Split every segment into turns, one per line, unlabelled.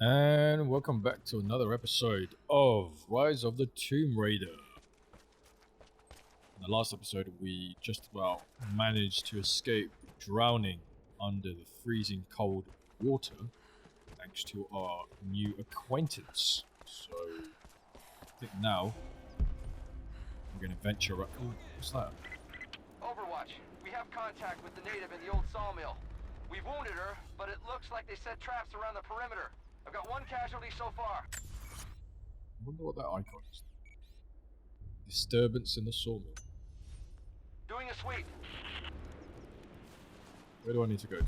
And welcome back to another episode of Rise of the Tomb Raider. In the last episode, we just about managed to escape drowning under the freezing cold water thanks to our new acquaintance. So, I think now we're going to venture up. Ooh, what's that?
Overwatch, we have contact with the native in the old sawmill. We've wounded her, but it looks like they set traps around the perimeter. I've got one casualty so far.
I wonder what that icon is. Disturbance in the sawmill.
Doing a sweep.
Where do I need to go to?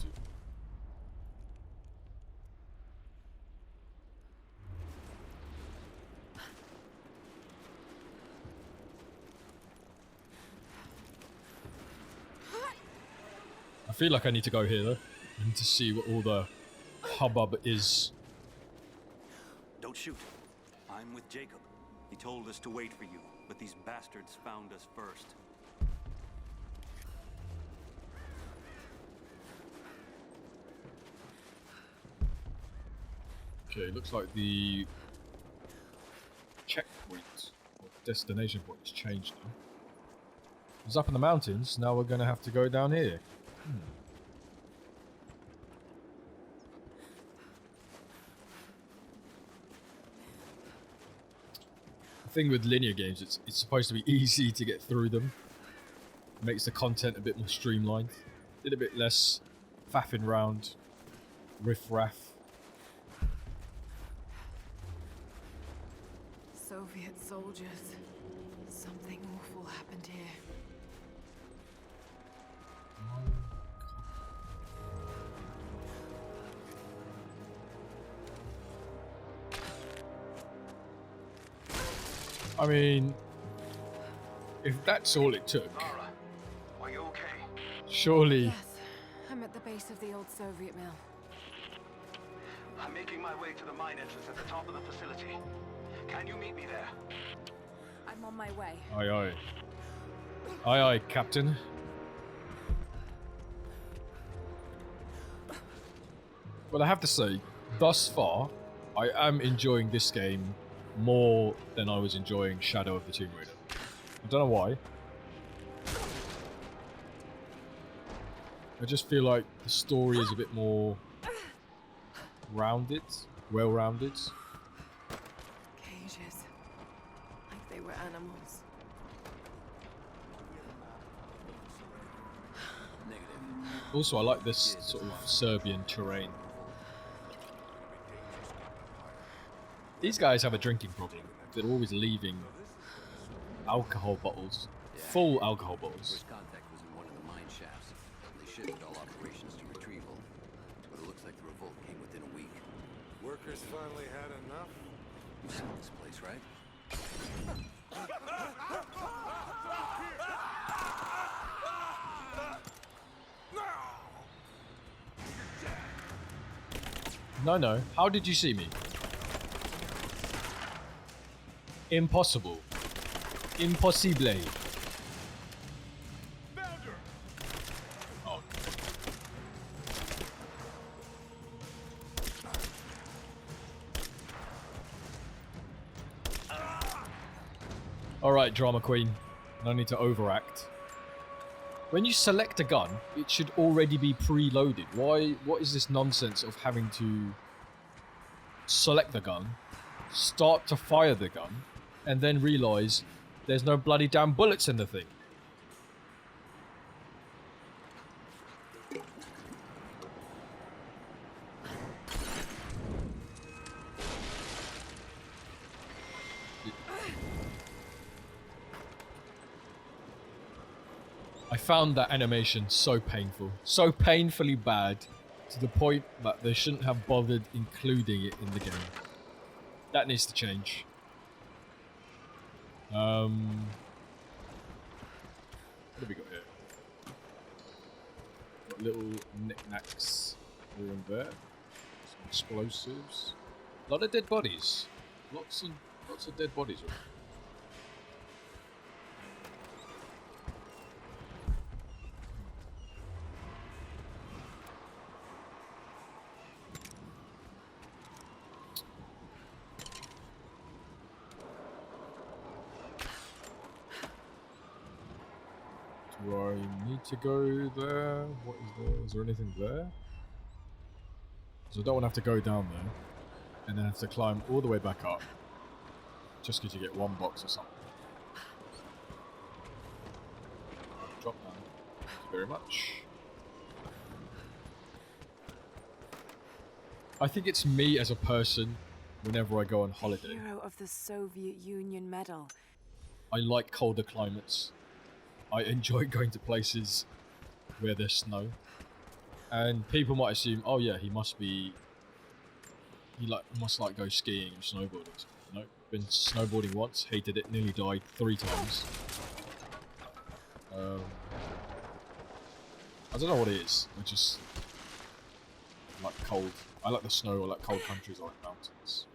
I feel like I need to go here though. I need to see what all the hubbub is.
Don't shoot. I'm with Jacob. He told us to wait for you, but these bastards found us first.
Okay, looks like the checkpoint or destination point has changed now. It was up in the mountains, now we're going to have to go down here. The thing with linear games, it's supposed to be easy to get through them. It makes the content a bit more streamlined. Did a bit less faffing round, riff-raff.
Soviet soldiers. Something awful happened here.
I mean, if that's all it took,
Lara, are you okay?
surely...
Yes, I'm at the base of the old Soviet mill.
I'm making my way to the mine entrance at the top of the facility. Can you meet me there?
I'm on my way.
Aye aye. Aye aye, Captain. Well, I have to say, thus far, I am enjoying this game more than I was enjoying Shadow of the Tomb Raider. I don't know why. I just feel like the story is a bit more rounded, well-rounded.
Cages. Like they were animals.
Also, I like this sort of Serbian terrain. These guys have a drinking problem. They're always leaving alcohol bottles, full alcohol bottles.
First contact was in one of the mine shafts. They shifted all operations to retrieval. But it looks like the revolt came within a week.
Workers finally had enough?
You've seen this place, right?
No. How did you see me? Impossible. Impossible. Oh. Alright, Drama Queen. No need to overact. When you select a gun, it should already be preloaded. Why? What is this nonsense of having to select the gun, start to fire the gun, and then realise there's no bloody damn bullets in the thing? I found that animation so painful, so painfully bad, to the point that they shouldn't have bothered including it in the game. That needs to change. What have we got here? Got little knickknacks here and there. Some explosives. A lot of dead bodies. Lots of dead bodies. Do I need to go there? What is there? Is there anything there? So I don't want to have to go down there and then have to climb all the way back up just because you get one box or something. Drop down. Thank you very much. I think it's me as a person whenever I go on holiday.
Hero of the Soviet Union medal.
I like colder climates. I enjoy going to places where there's snow. And people might assume, oh yeah, he must like go skiing or snowboarding. No, been snowboarding once, hated it, nearly died 3 times. I don't know what it is. I just like cold. I like the snow. I like cold countries. I like mountains.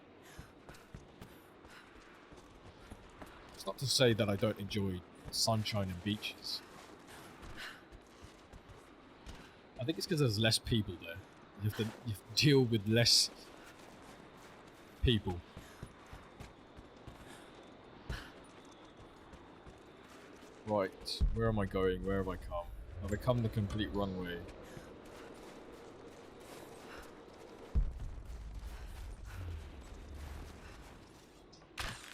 It's not to say that I don't enjoy sunshine and beaches. I think it's because there's less people there. You have to deal with less people. Right, where am I going? Where have I come? I've become the complete wrong way.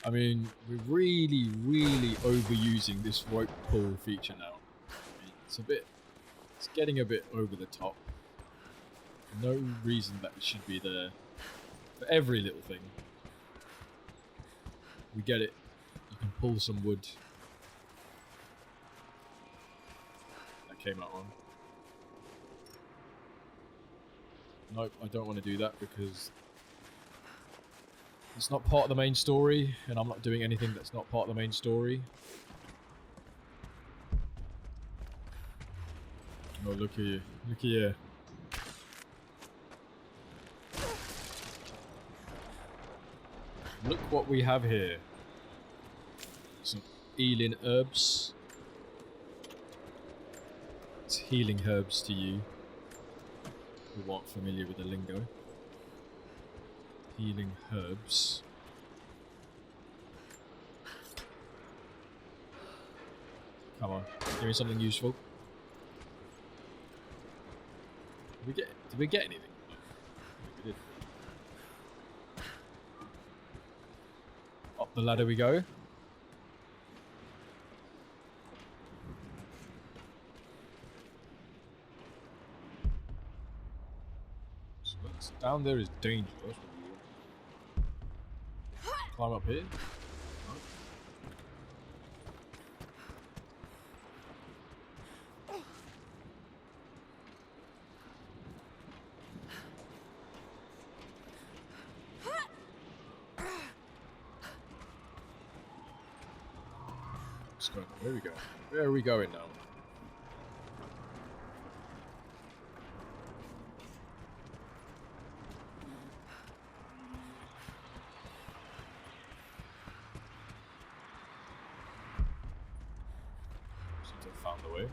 I mean, we're really, really overusing this rope pull feature now. I mean, it's getting a bit over the top. No reason that it should be there for every little thing. We get it. You can pull some wood. That came out wrong. Nope, I don't want to do that because it's not part of the main story, and I'm not doing anything that's not part of the main story. Oh, look at you. Look here. Look what we have here. Some Elin herbs. It's healing herbs to you who aren't familiar with the lingo. Healing herbs. Come on, give me something useful. Did we get anything? No, we did. Up the ladder we go. So that's, down there is dangerous. Climb up here. No. What's going on? Where are we going? Where are we going now? Found the way.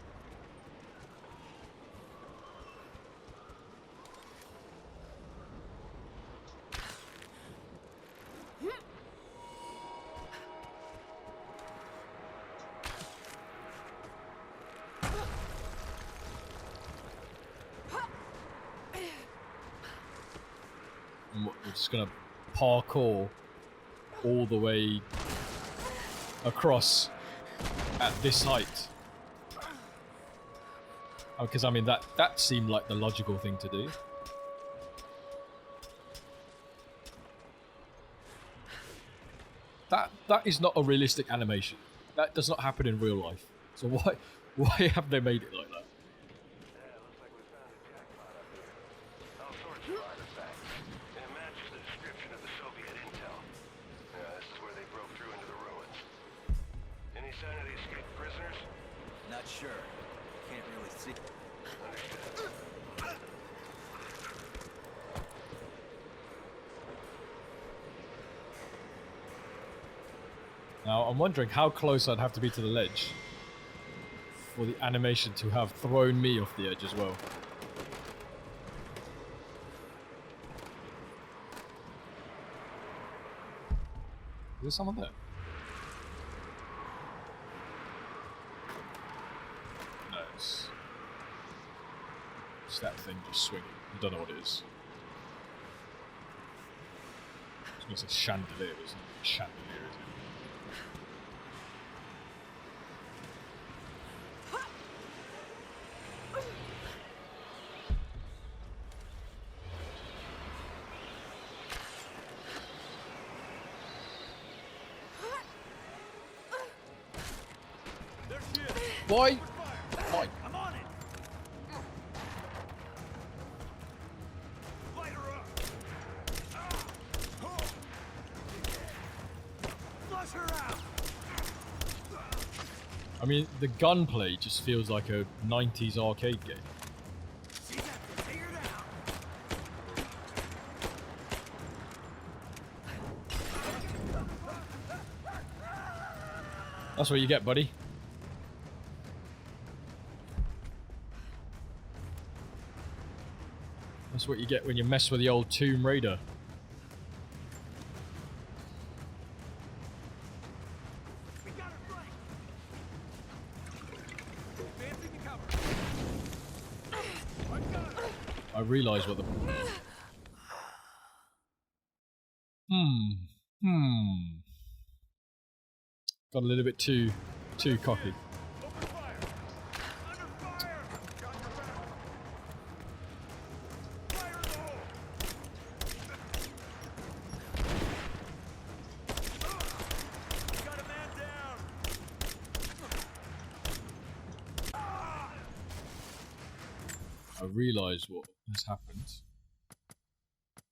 And we're just gonna parkour all the way across at this height. Because I mean that seemed like the logical thing to do. That is not a realistic animation. That does not happen in real life. So why have they made it like that?
Yeah, looks like we found a jackpot up here. All sorts of artifacts. And it matches the description of the Soviet intel. Yeah, this is where they broke through into the ruins. Any sign of the escaped prisoners?
Not sure. Can't really see.
Understood.
Now I'm wondering how close I'd have to be to the ledge for the animation to have thrown me off the edge as well. Is there someone there? It's that thing just swinging. I don't know what it is. I was going to say chandelier, isn't it? Chandelier, is it? Why? Why?
I'm on it. Light her up. Flush her out.
I mean, the gunplay just feels like a 90s arcade game.
She's got it figured out.
That's what you get, buddy. That's what you get when you mess with the old Tomb Raider.
We got her flanked. Advancing to cover. I got her.
I realise what the... Got a little bit too cocky.
Open fire. Under fire. Got your back. Fire in the hole. Got a man down.
I realise what has happened.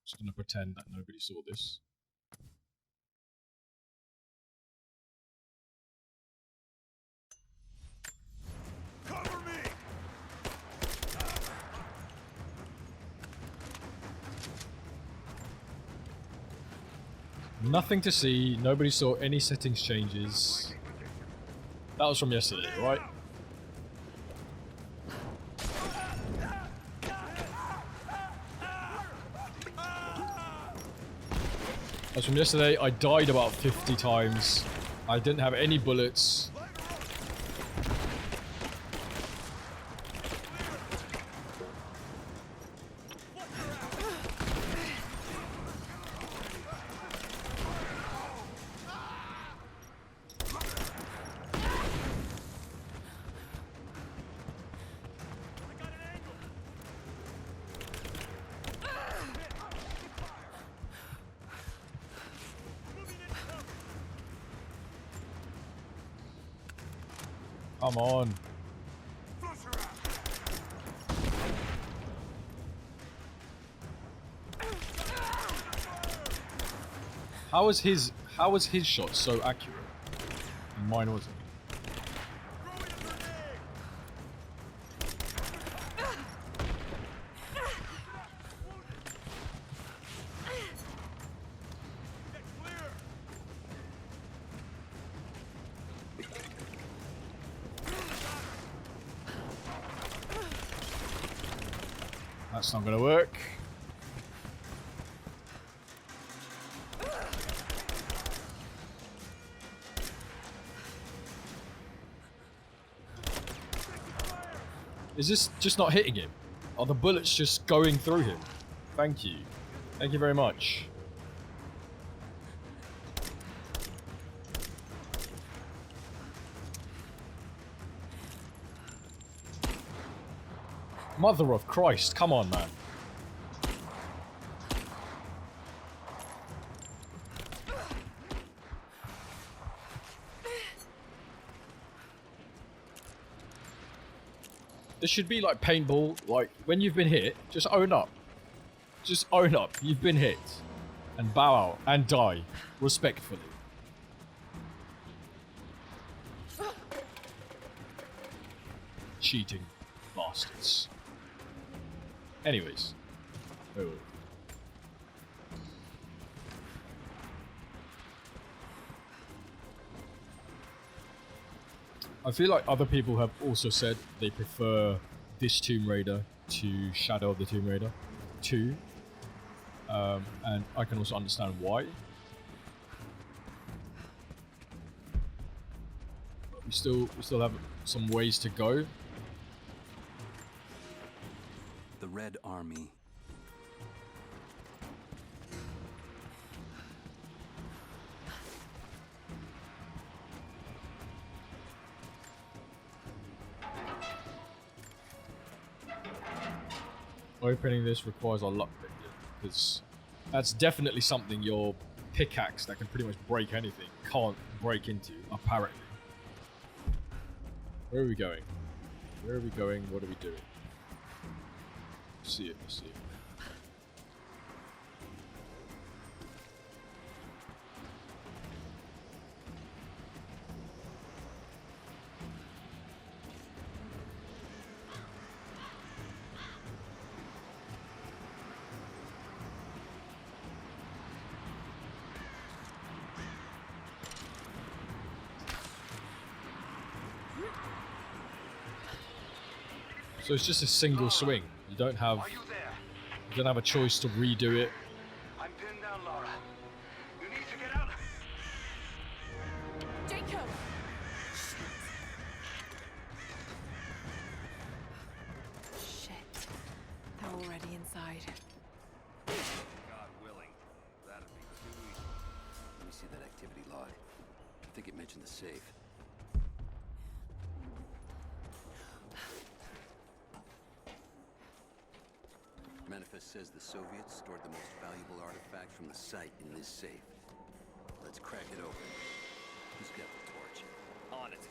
Just gonna pretend that nobody saw this.
Cover me.
Nothing to see, nobody saw any settings changes. That was from yesterday, right? That's from yesterday. I died about 50 times. I didn't have any bullets. Come on.
Flush her out.
How was his shot so accurate? And mine wasn't.
Throw in a grenade. Get clear.
That's not gonna work. Is this just not hitting him? Are the bullets just going through him? Thank you. Thank you very much. Mother of Christ, come on, man. This should be like paintball, like when you've been hit, just own up. Just own up, you've been hit. And bow out and die respectfully. Cheating bastards. Anyways. Oh. I feel like other people have also said they prefer this Tomb Raider to Shadow of the Tomb Raider 2. And I can also understand why. But we still have some ways to go.
Red Army.
Opening this requires a lockpick, because that's definitely something your pickaxe that can pretty much break anything can't break into, apparently. Where are we going? Where are we going? What are we doing? See it, see it. So it's just a single swing. You don't have
Are you there?
a choice to redo it.
I'm pinned down, Laura. You need to get out.
Jacob! Shit. They're already inside.
God willing, that'd be too easy. Let me see that activity log. I think it mentioned the safe. Manifest says the Soviets stored the most valuable artifacts from the site in this safe. Let's crack it open. Who's got the torch? On it.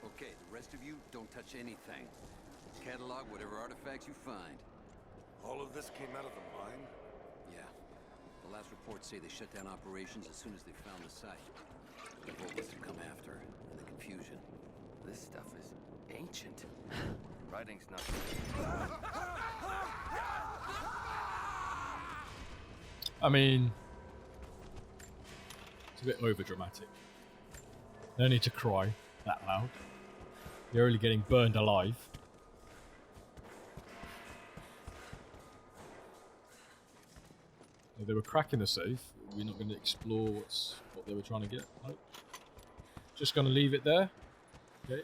Okay, the rest of you, don't touch anything. Catalog whatever artifacts you find.
All of this came out of the mine?
Yeah. The last reports say they shut down operations as soon as they found the site. The vote was to come after, in the confusion.
This stuff is ancient. Writing's not.
I mean, it's a bit over dramatic. No need to cry that loud. You're only getting burned alive. They were cracking the safe. We're not going to explore what they were trying to get. Nope. Just going to leave it there. Okay.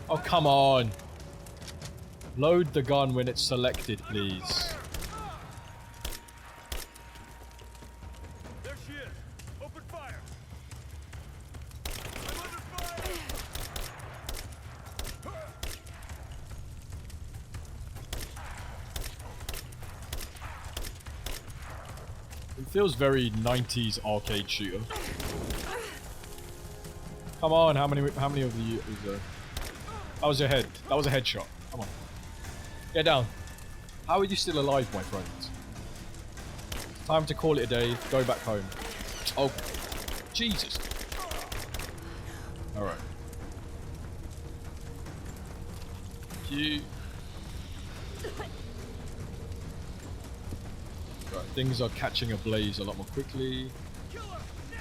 Oh, come on. Load the gun when it's selected, please.
There she is. Open fire. I'm under fire.
It feels very 90s arcade shooter. Come on, how many of you is there? That was your head. That was a headshot. Come on. Get down. How are you still alive, my friends? Time to call it a day. Go back home. Oh, Jesus. Alright. Thank you. Right, things are catching ablaze a lot more quickly.
Kill her now.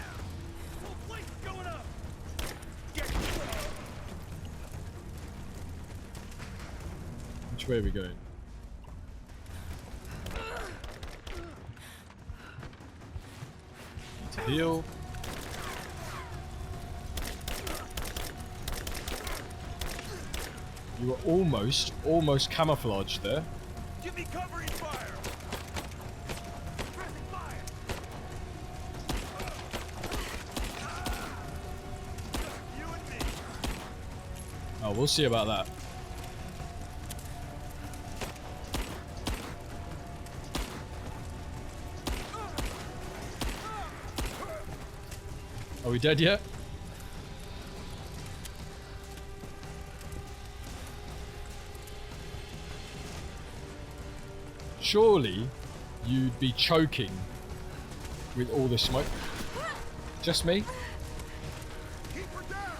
Whole place is going up.
Which way are we going? Need to heal. You were almost camouflaged there.
Give me covering fire. Pressing fire. You and me.
Oh, we'll see about that. Are we dead yet? Surely you'd be choking with all this smoke. Just me?
Keep her down.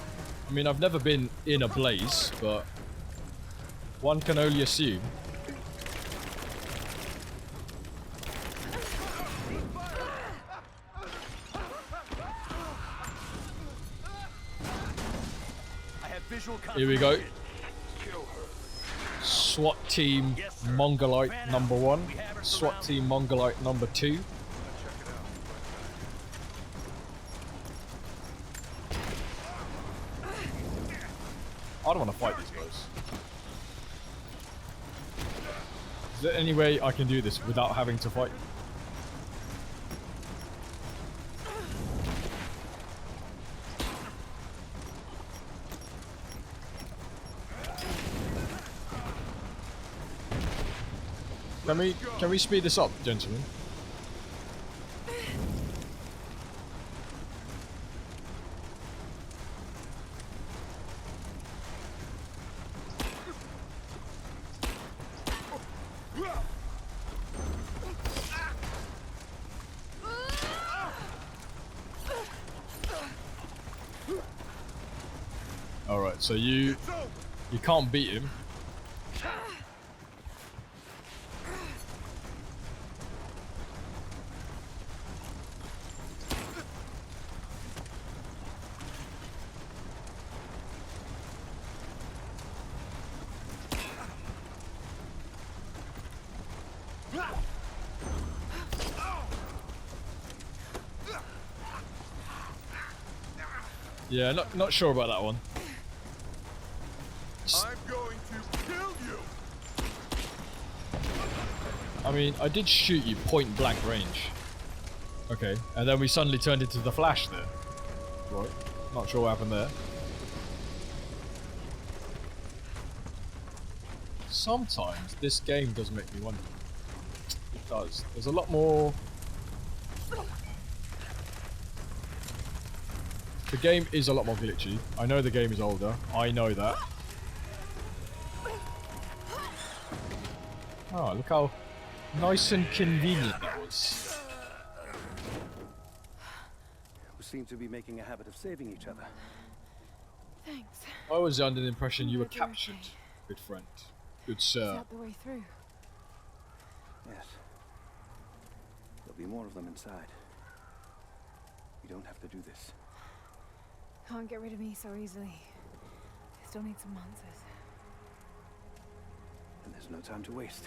I mean, I've never been in a blaze, but one can only assume. Here we go. SWAT team Mongolite number 1. SWAT team Mongolite number 2. I don't want to fight these guys. Is there any way I can do this without having to fight? Can we speed this up, gentlemen? All right, so you can't beat him. Yeah, not sure about that one.
I'm going to kill you.
I mean, I did shoot you point blank range. Okay, and then we suddenly turned into the Flash there. Right, not sure what happened there. Sometimes this game does make me wonder. It does. There's a lot more. The game is a lot more glitchy. I know the game is older. I know that. Oh, look how nice and convenient it was.
We seem to be making a habit of saving each other.
Thanks.
I was under the impression you were
Glad you're
captured,
okay.
good friend. Good
Is
sir.
that the way through?
Yes. There'll be more of them inside. We don't have to do this.
Can't get rid of me so easily. I still need some answers.
And there's no time to waste.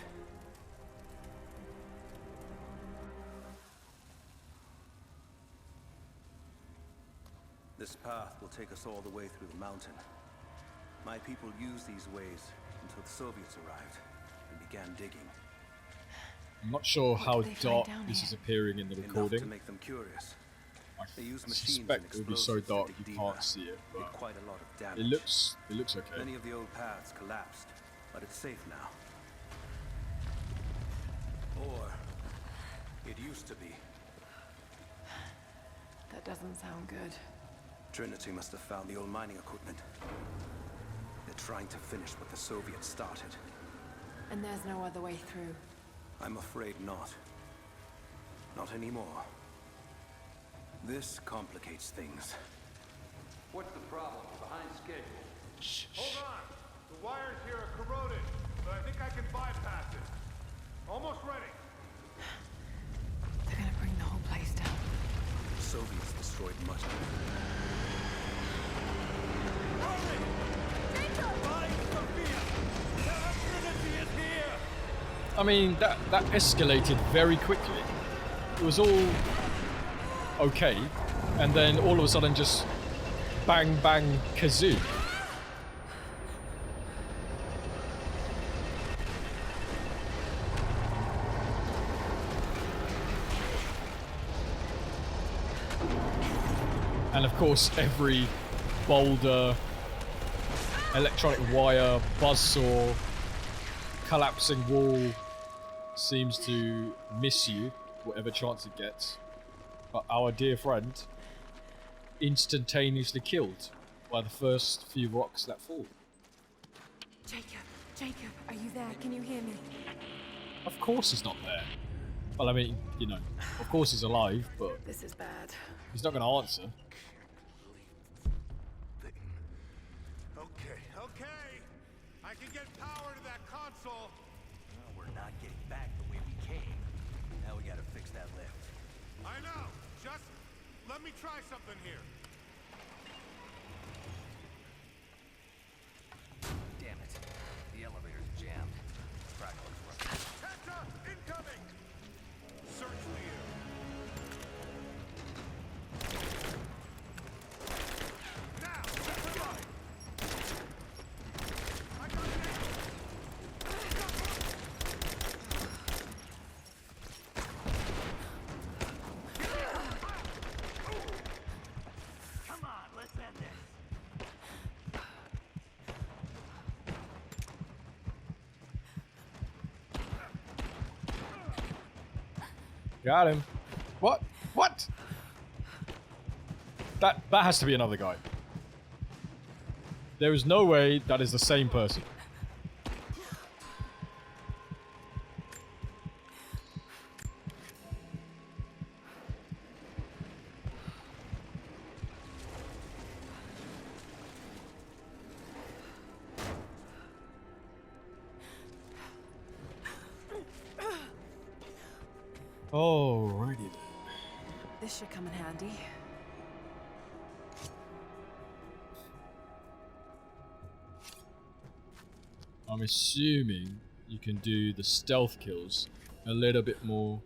This path will take us all the way through the mountain. My people used these ways until the Soviets arrived and began digging.
I'm not sure
What
how
did they find
dark
down
this
here?
is appearing in the
Enough to
recording.
make them curious.
I
They use machines
suspect
and
it will be so
explosives that
dark
dig
you
deeper.
can't see it,
Did
but
quite a lot of damage.
it looks okay.
Many of the old paths collapsed, but it's safe now. Or it used to be.
That doesn't sound good.
Trinity must have found the old mining equipment. They're trying to finish what the Soviets started.
And there's no other way through.
I'm afraid not. Not anymore. This complicates things.
What's the problem? Behind schedule. Hold on. The wires here are corroded, but I think I can bypass it. Almost ready.
They're gonna bring the whole place down.
The Soviets destroyed much of it.
I mean, that escalated very quickly. It was all okay, and then all of a sudden just bang bang kazoo. And of course, every boulder, electronic wire, buzzsaw, collapsing wall seems to miss you, whatever chance it gets. But our dear friend instantaneously killed by the first few rocks that fall.
Jacob, are you there? Can you hear me?
Of course he's not there. Well, I mean, you know, of course he's alive, but
This is bad.
he's not going to answer.
Okay, okay. I can get power to that console.
Well, we're not getting back the way we came. Now we gotta fix that lift.
I know. Just let me try something here.
Damn it. The elevator's jammed. Crackle's running.
Heads up! Incoming! Search for you. Now, set the light. I got it.
Come on, let's end this.
Got him. What? What? That has to be another guy. There is no way that is the same person. Alrighty then.
This should come in handy.
I'm assuming you can do the stealth kills a little bit more.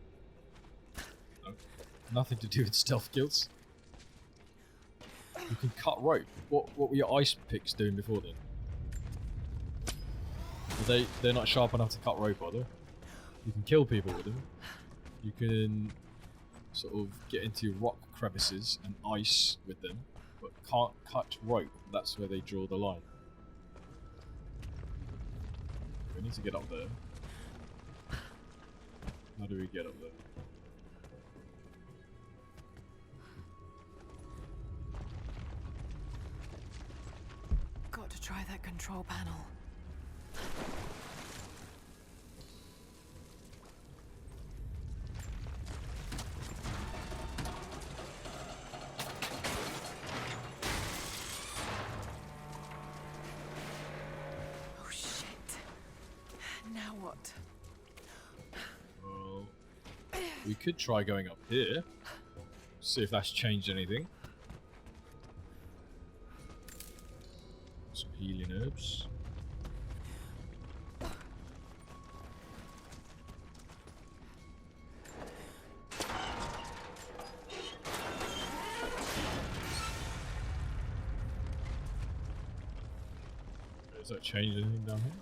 No, nothing to do with stealth kills. You can cut rope. What were your ice picks doing before then? They're not sharp enough to cut rope, are they? You can kill people with them. You can sort of get into rock crevices and ice with them, but can't cut rope. That's where they draw the line. We need to get up there. How do we get up there?
Got to try that control panel. Oh shit. Now what?
Well, we could try going up here. See if that's changed anything. Some healing herbs. Does that change anything down here?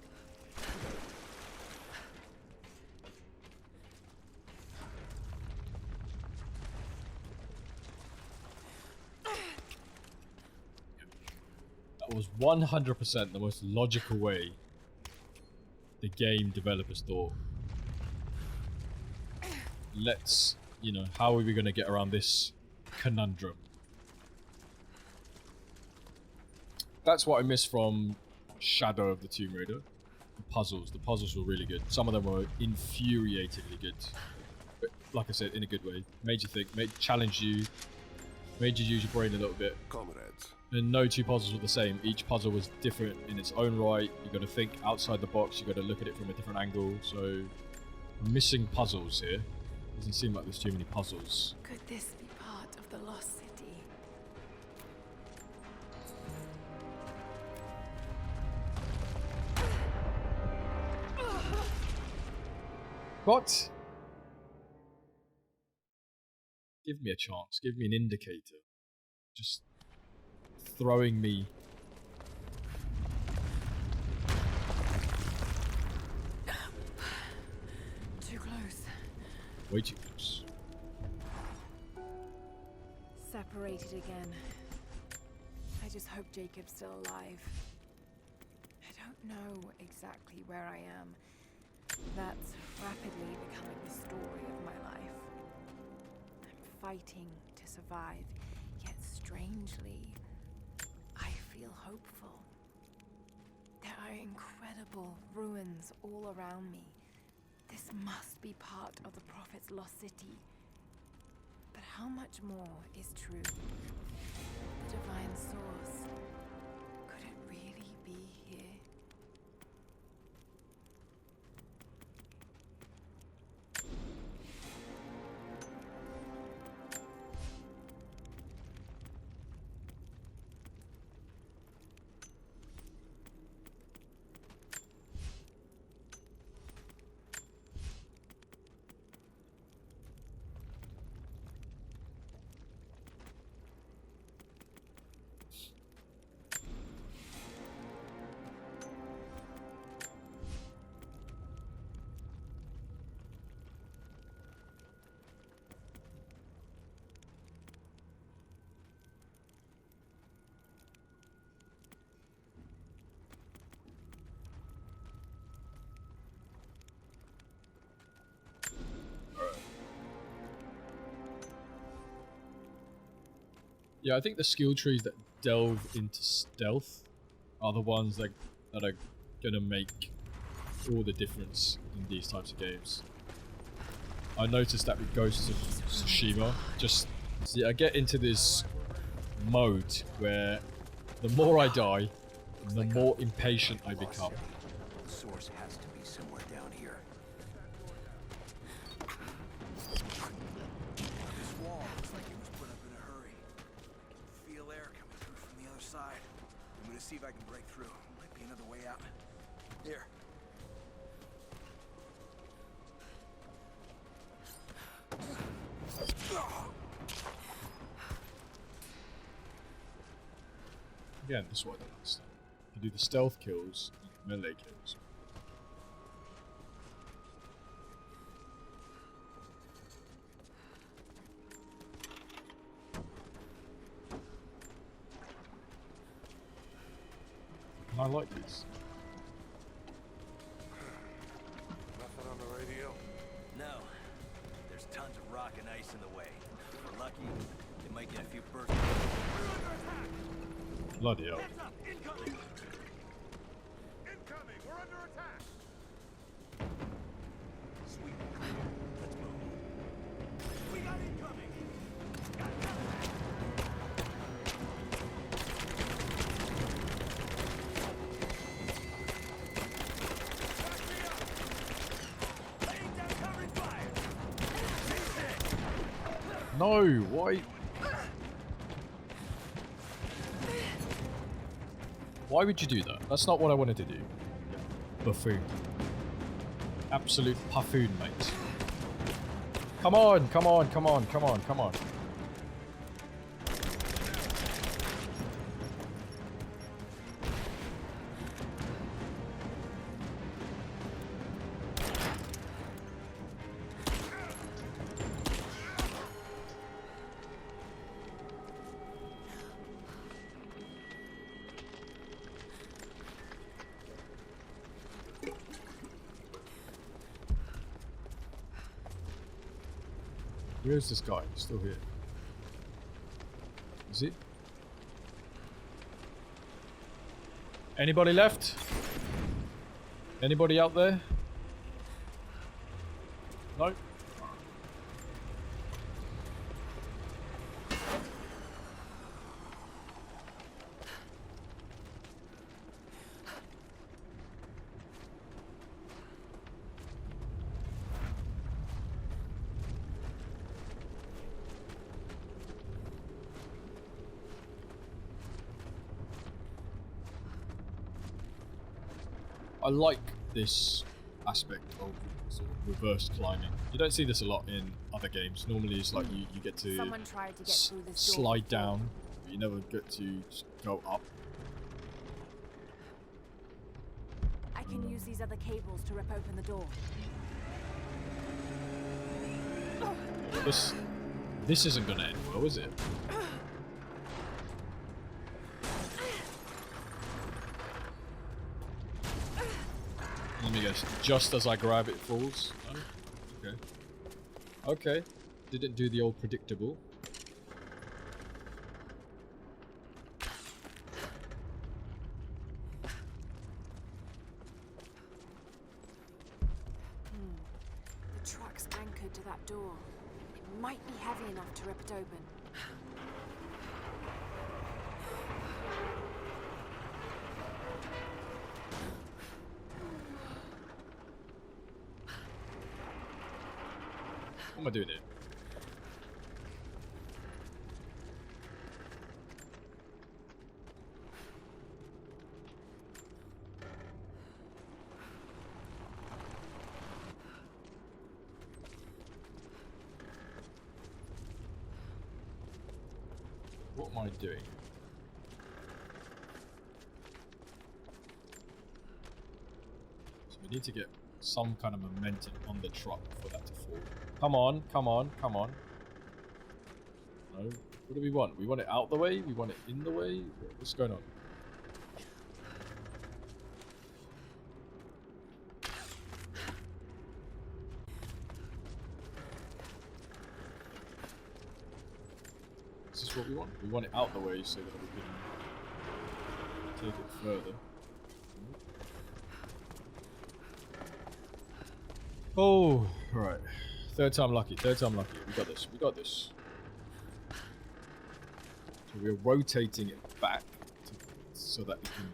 That was 100% the most logical way the game developers thought. Let's, you know, how are we going to get around this conundrum? That's what I miss from Shadow of the Tomb Raider. The puzzles were really good. Some of them were infuriatingly good. But like I said, in a good way. Made you think, challenged you, made you use your brain a little bit.
Comrades.
And no two puzzles were the same. Each puzzle was different in its own right. You got to think outside the box. You got to look at it from a different angle. So, I'm missing puzzles here. Doesn't seem like there's too many puzzles.
Could this be part of the Lost City?
What? Give me a chance. Give me an indicator. Just throwing me.
Too close.
Way too close.
Separated again. I just hope Jacob's still alive. I don't know exactly where I am. That's rapidly becoming the story of my life. I'm fighting to survive, yet strangely, I feel hopeful. There are incredible ruins all around me. This must be part of the Prophet's lost city. But how much more is true? The divine source. Could it really
Yeah, I think the skill trees that delve into stealth are the ones that are gonna make all the difference in these types of games. I noticed that with Ghost of Tsushima. Just see, I get into this mode where the more I die, the more impatient I become.
The source has to be somewhere down here.
This wall looks like it was put up in a hurry. I can feel air coming through from the other side. I'm gonna see if I can break through. Might be another way out. Here.
Again, this is what I don't understand. You do the stealth kills and melee kills. And I like these.
Nothing on the radio?
No. There's tons of rock and ice in the way. If we're lucky, they might get a few bursts.
Bloody hell.
Heads up! Incoming! Incoming! We're under attack!
Sweet. Let's move.
We got incoming!
Laying down covering fire.
No, why? Why would you do that? That's not what I wanted to do. Buffoon. Absolute buffoon, mate. Come on, come on, come on, come on, come on. Where's this guy? He's still here. Is he? Anybody left? Anybody out there? No? I like this aspect of sort of reverse climbing. You don't see this a lot in other games. Normally it's like you get to
Someone tried to get through this door
slide
before.
down, but you never get to go up.
I can use these other cables to rip open the door.
This isn't gonna end well, is it? Let me guess. Just as I grab it falls? No? Okay. Okay. Didn't do the old predictable.
The truck's anchored to that door. It might be heavy enough to rip it open.
What am I doing here? What am I doing? So we need to get some kind of momentum on the truck for that to fall. Come on, come on, come on. No. What do we want? We want it out the way? We want it in the way? What's going on? Is this what we want? We want it out the way so that we can take it further. Oh, right. Third time lucky. Third time lucky. We got this. We got this. So we're rotating it back so that it can.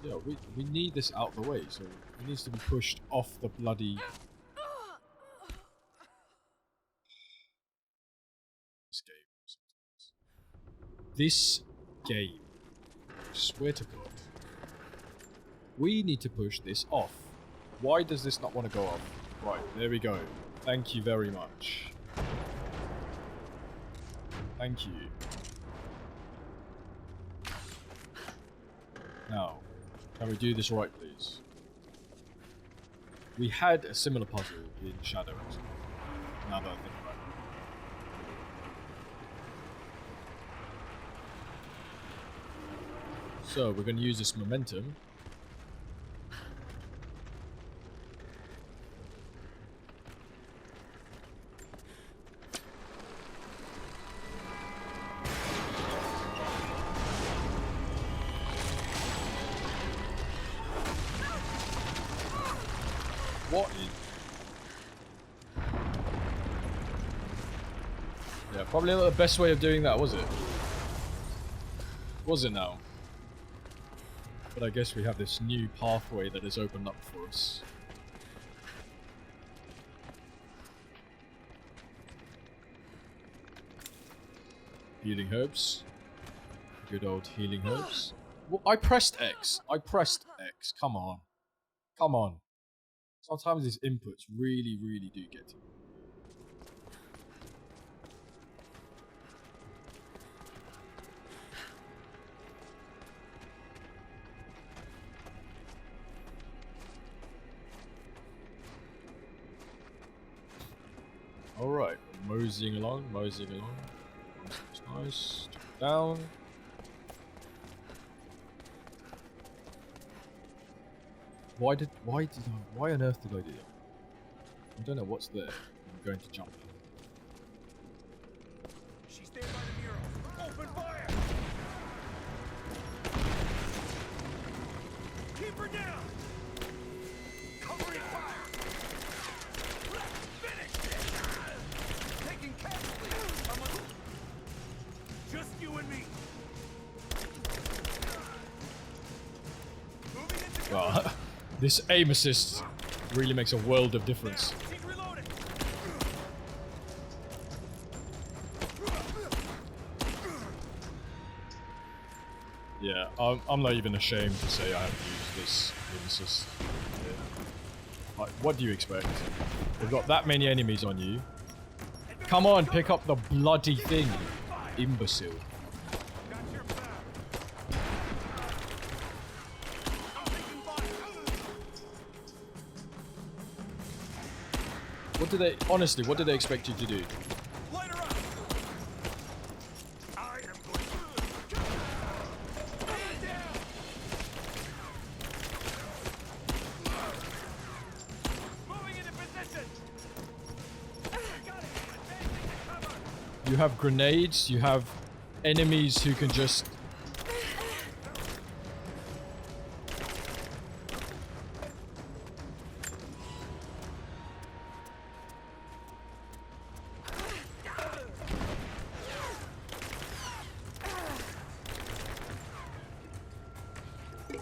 Yeah, we need this out the way, so it needs to be pushed off the bloody. This game. I swear to God. We need to push this off. Why does this not want to go off? Right, there we go. Thank you very much. Thank you. Now, can we do this right, please? We had a similar puzzle in Shadows. Now that I think about it. So, we're going to use this momentum. What in... Yeah, probably not the best way of doing that, was it? Was it now? But I guess we have this new pathway that has opened up for us. Healing herbs. Good old healing herbs. Well, I pressed X. I pressed X. Come on. Come on. Sometimes these inputs really, really do get to me. Alright, moseying along, moseying along. That's nice. Down. Why on earth did I do that? I don't know what's there. I'm going to jump.
She's there by the mural. Open fire! Keep her down! Covering fire! Finish it! Taking casualties! Just you and me! Moving into
Well, this aim assist really makes a world of difference.
Keep reloading!
Yeah, I'm not even ashamed to say I have used this aim assist. Yeah. Like, what do you expect? We've got that many enemies on you. Come on, pick up the bloody thing, imbecile.
Got your back! Taking fire!
What do they, honestly, what do they expect you to do?
Light her up! I am going to... Man down! Moving into position! Got it! Advancing to cover!
You have grenades, you have enemies who can just...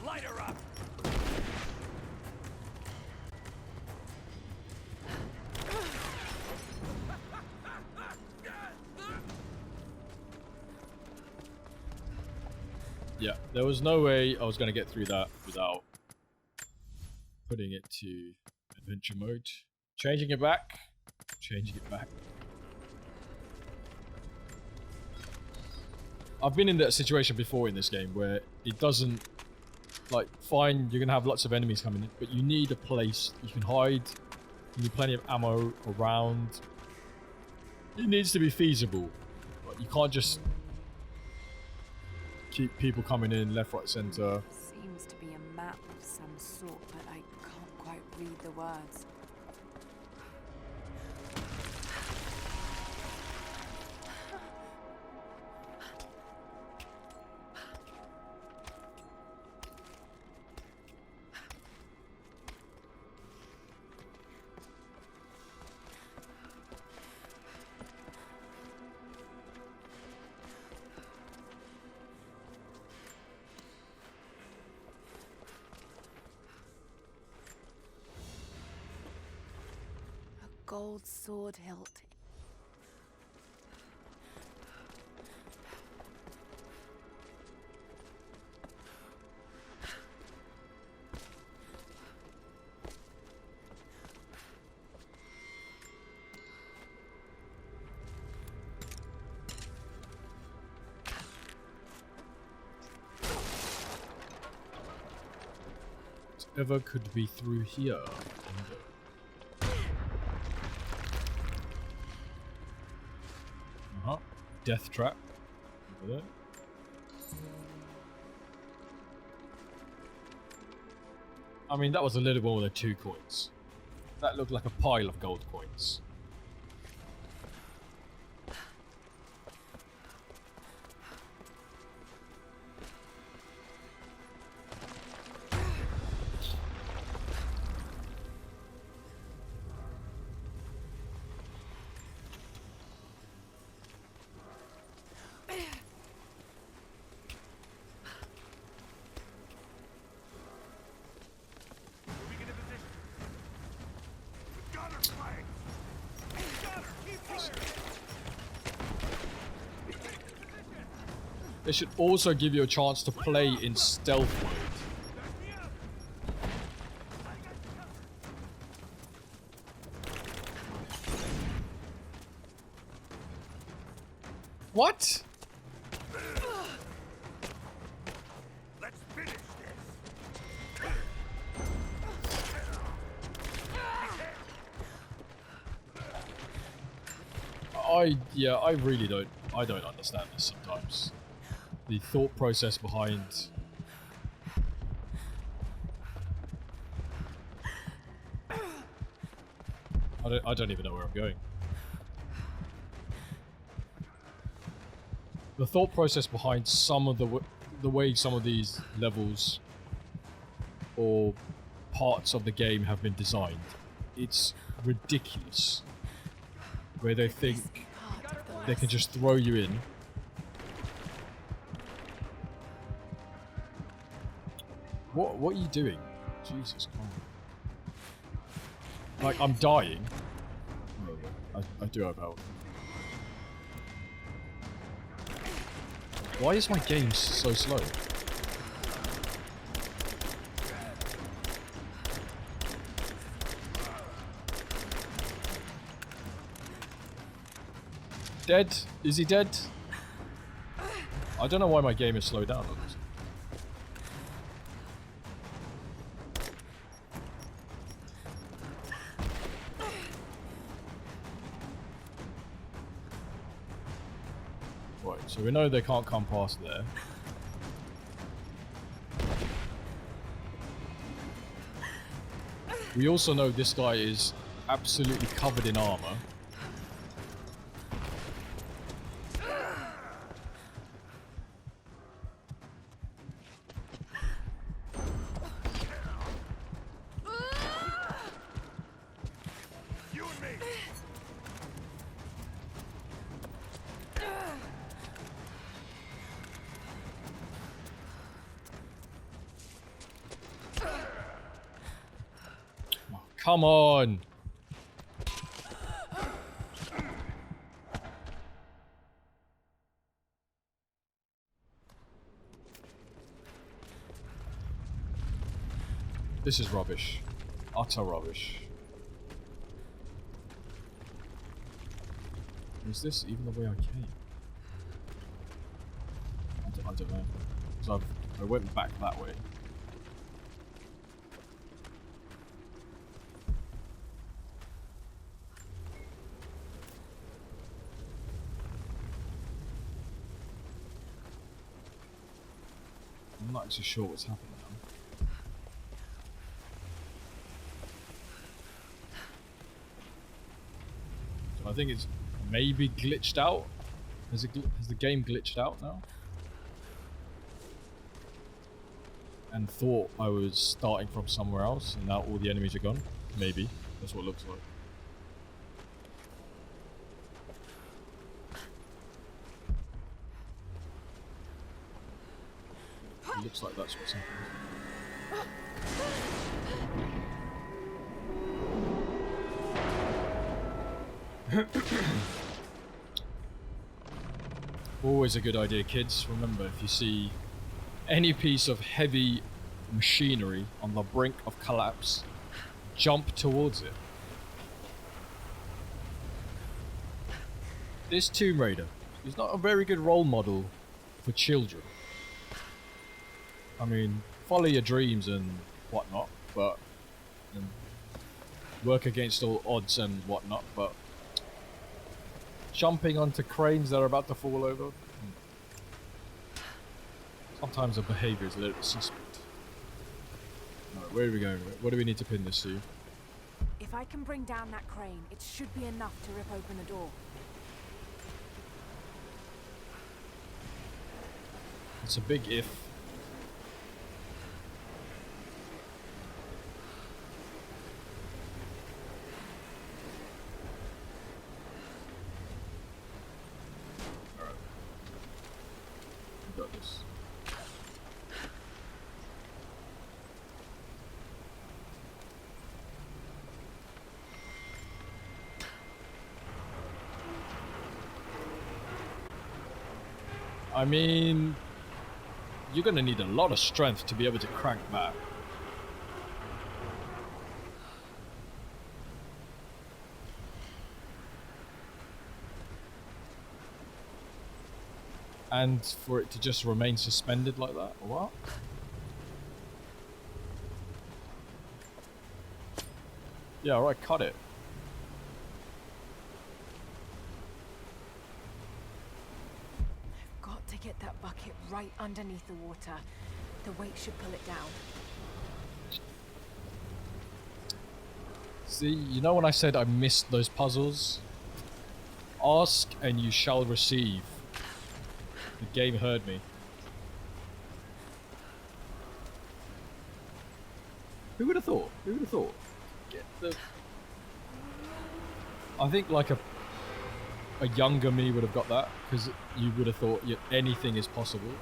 Light her up!
Yeah, there was no way I was going to get through that without putting it to adventure mode. Changing it back. Changing it back. I've been in that situation before in this game where it doesn't... Like, fine, you're going to have lots of enemies coming in, but you need a place you can hide. You need plenty of ammo around. It needs to be feasible. Like, you can't just keep people coming in left, right, center.
Seems to be a map of some sort, but I can't quite read the words. Gold sword hilt.
Whatever could be through here. Death trap. Over there. I mean, that was a little more than 2 coins. That looked like a pile of gold coins. They should also give you a chance to play in stealth mode. What?
Let's finish this.
I really don't understand this sometimes. The thought process behind I don't even know where I'm going. The thought process behind some of the way some of these levels or parts of the game have been designed, it's ridiculous. Where they think they can just throw you in. What are you doing? Jesus Christ. Like, I'm dying. I do have health. Why is my game so slow? Dead? Is he dead? I don't know why my game is slowed down on this. Right, so we know they can't come past there. We also know this guy is absolutely covered in armor.
You and me.
Oh, come on! This is rubbish. Utter rubbish. Is this even the way I came? I don't know. Because I went back that way. I'm not actually sure what's happening now. I think it's maybe glitched out. Has the game glitched out now? And thought I was starting from somewhere else, and now all the enemies are gone? Maybe. That's what it looks like. It looks like that's what's happening. Always a good idea, kids. Remember, if you see any piece of heavy machinery on the brink of collapse, jump towards it. This Tomb Raider is not a very good role model for children. I mean, follow your dreams and whatnot, but and work against all odds and whatnot, but jumping onto cranes that are about to fall over, sometimes the behaviour is a little bit suspect. Alright, where are we going? What do we need to pin this to?
If I can bring down that crane, it should be enough to rip open a door.
It's a big if. Alright. We got this. I mean, you're gonna need a lot of strength to be able to crank that. And for it to just remain suspended like that, or what? Yeah, alright, cut it.
Got to get that bucket right underneath the water. The weight should pull it down.
See, you know when I said I missed those puzzles? Ask and you shall receive. The game heard me. Who would have thought? Who would have thought? Get the... I think like a younger me would have got that, because you would have thought anything is possible.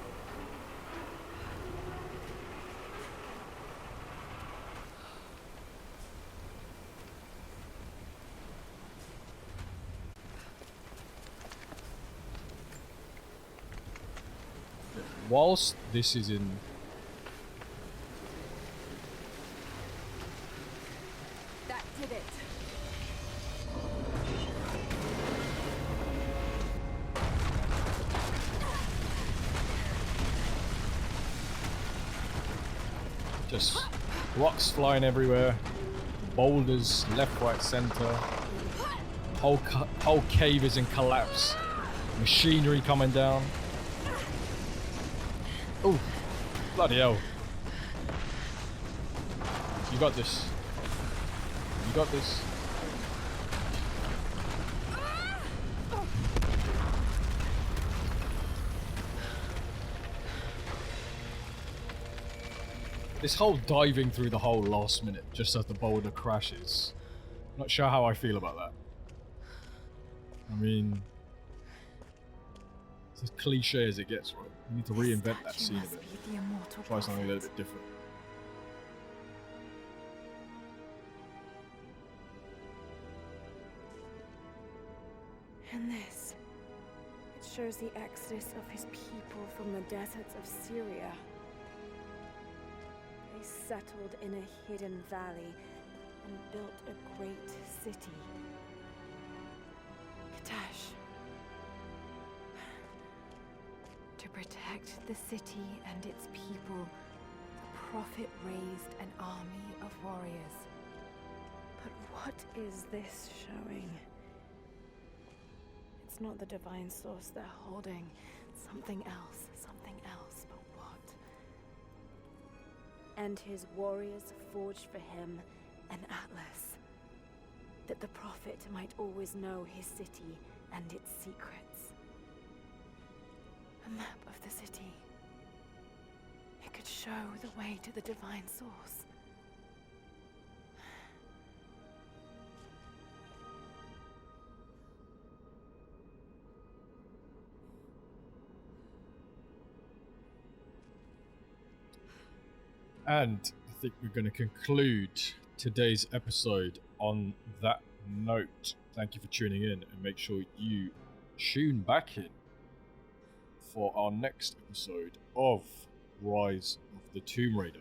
Whilst this is in...
That did it.
Just rocks flying everywhere, boulders left, right, center. Whole cave is in collapse. Machinery coming down. Oh, bloody hell! You got this. You got this. This whole diving through the hole last minute, just as the boulder crashes. Not sure how I feel about that. I mean, it's as cliche as it gets, right? You need to reinvent that scene a bit. Try something a little bit different.
And this. It shows the exodus of his people from the deserts of Syria. They settled in a hidden valley and built a great city. Katash. To protect the city and its people, the Prophet raised an army of warriors. But what is this showing? It's not the divine source they're holding. Something else, but what? And his warriors forged for him an atlas. that the Prophet might always know his city and its secrets. A map of the city. It could show the way to the divine source.
And I think we're going to conclude today's episode on that note. Thank you for tuning in, and make sure you tune back in for our next episode of Rise of the Tomb Raider.